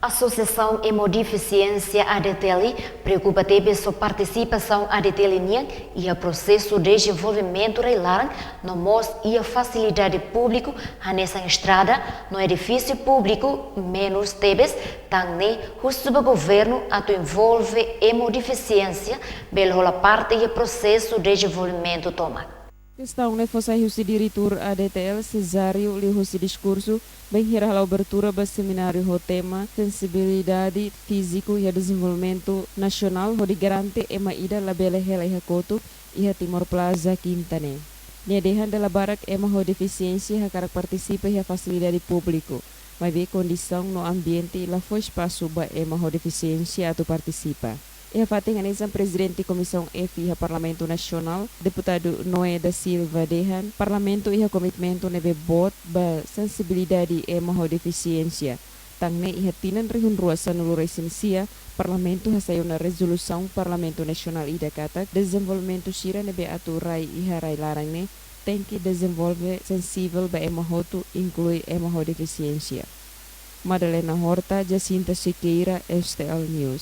Associação Hemodificiência ADTL preocupa teve sua participação ADTL e o processo de desenvolvimento reilaram no MOS e a facilidade público nessa estrada no edifício público menos tebes também o subgoverno atu envolve hemodificiência pela parte e processo de desenvolvimento toma. Questão ne fosse o diretor ADTL Cesário lhe o discurso bem a abertura do seminário o tema sensibilidade físico e desenvolvimento nacional onde garante ema ida labele hela e hakoto e a Timor Plaza Quintane. Ne dehan de la barak ema ho deficiência a participa e a facilidade público, mas vê condição no ambiente e la foi espaço ba ema ho deficiência a participa. E a fatinganisan Presidente Comissão F e Parlamento Nacional, Deputado Noé da Silva Dehan, Parlamento e Komitmento nebe bot ba sensibilidade e maho deficiência. Tangne e tinan rihun ruasan nulu resensia, Parlamento hasayo na resolução Parlamento Nacional ida katak, desenvolvimento sira nebe aturai e harai larang ne, tem que desenvolver sensível ba emahotu inclui emaho deficiência. Madalena Horta, Jacinta Siqueira, STL News.